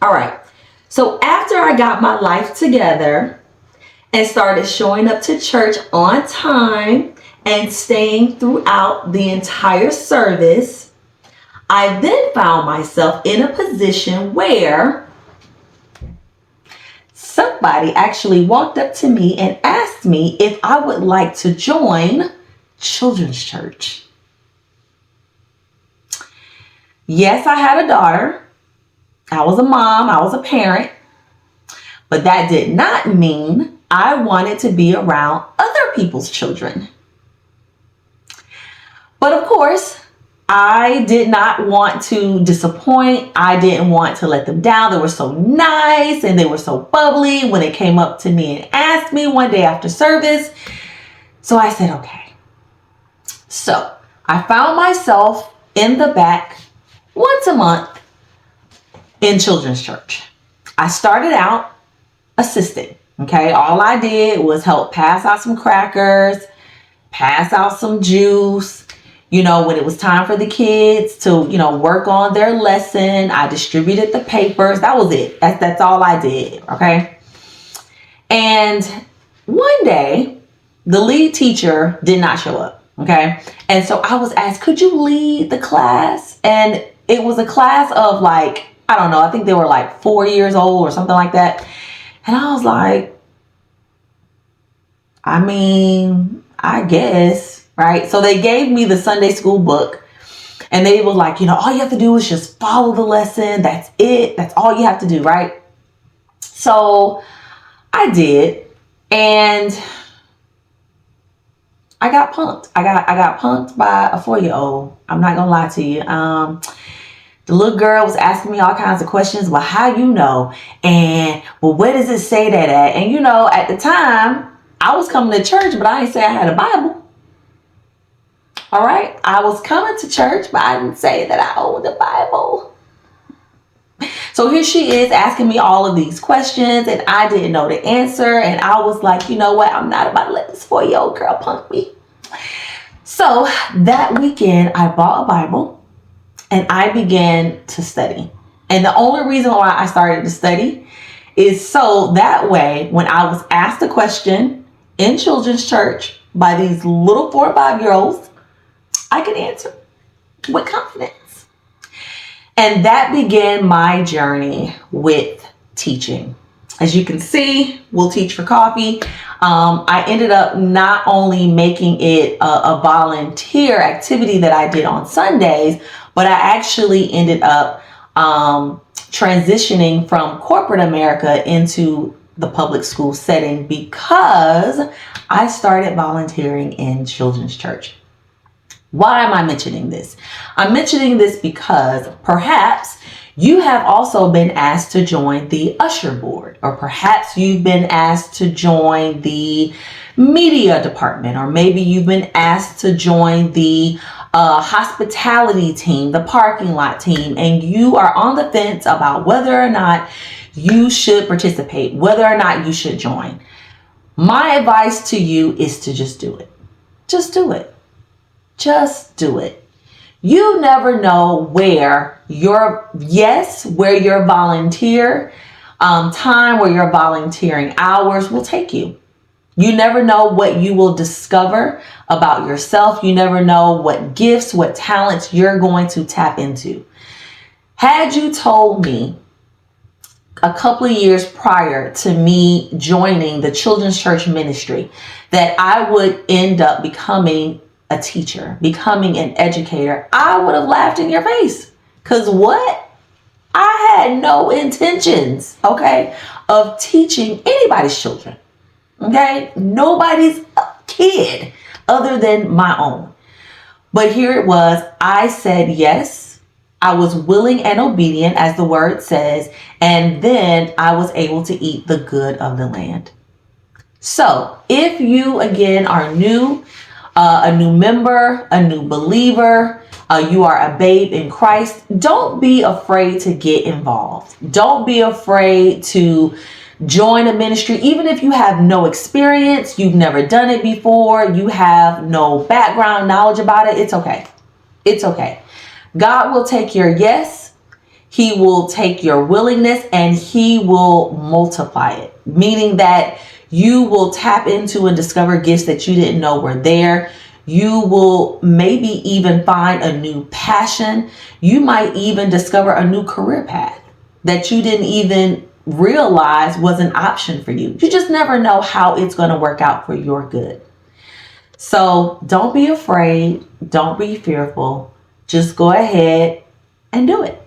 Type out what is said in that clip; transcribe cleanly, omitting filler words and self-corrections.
All right. So after I got my life together and started showing up to church on time and staying throughout the entire service, I then found myself in a position where somebody actually walked up to me and asked me if I would like to join children's church. Yes, I had a daughter. I was a mom. I was a parent. But that did not mean I wanted to be around other people's children. But of course, I did not want to disappoint. I didn't want to let them down. They were so nice and they were so bubbly when they came up to me and asked me one day after service. So I said, okay. So I found myself in the back once a month in children's church. I started out assisting. Okay. All I did was help pass out some crackers, pass out some juice. You know, when it was time for the kids to, work on their lesson, I distributed the papers. That was it. That's all I did. Okay. And one day the lead teacher did not show up. Okay. And so I was asked, could you lead the class? And it was a class of like, I don't know, I think they were like 4 years old or something like that. And I was like, I guess, right? So they gave me the Sunday school book and they were like, all you have to do is just follow the lesson. That's it. That's all you have to do, right? So I did. And I got punked. I got punked by a 4-year-old. I'm not going to lie to you. The little girl was asking me all kinds of questions. Well, how you know? And, well, where does it say that at? And, at the time, I was coming to church, but I didn't say I had a Bible. All right? I was coming to church, but I didn't say that I owned a Bible. So here she is asking me all of these questions, and I didn't know the answer. And I was like, you know what? I'm not about to let this 4-year-old girl punk me. So that weekend, I bought a Bible. And I began to study. And the only reason why I started to study is so that way, when I was asked a question in children's church by these little 4 or 5-year-olds, I could answer with confidence. And that began my journey with teaching. As you can see, we'll teach for coffee. I ended up not only making it a volunteer activity that I did on Sundays, but I actually ended up transitioning from corporate America into the public school setting because I started volunteering in children's church. Why am I mentioning this? I'm mentioning this because perhaps you have also been asked to join the usher board, or perhaps you've been asked to join the media department, or maybe you've been asked to join the hospitality team, the parking lot team, and you are on the fence about whether or not you should participate, whether or not you should join. My advice to you is to just do it. Just do it. Just do it. You never know where your volunteer time, where your volunteering hours will take you. You never know what you will discover about yourself. You never know what gifts, what talents you're going to tap into. Had you told me a couple of years prior to me joining the children's church ministry that I would end up becoming a teacher, becoming an educator, I would have laughed in your face. Because what? I had no intentions, of teaching anybody's children. Nobody's kid other than my own. But here it was. I said yes. I was willing and obedient, as the word says. And then I was able to eat the good of the land. So if you, again, are new, a new member, a new believer, you are a babe in Christ, don't be afraid to get involved. Don't be afraid to join a ministry, even if you have no experience, you've never done it before, you have no background knowledge about it. It's okay. It's okay. God will take your yes He will take your willingness and he will multiply it, meaning that you will tap into and discover gifts that you didn't know were there. You will maybe even find a new passion. You might even discover a new career path that you didn't even realize was an option for you. You just never know how it's going to work out for your good. So don't be afraid. Don't be fearful. Just go ahead and do it.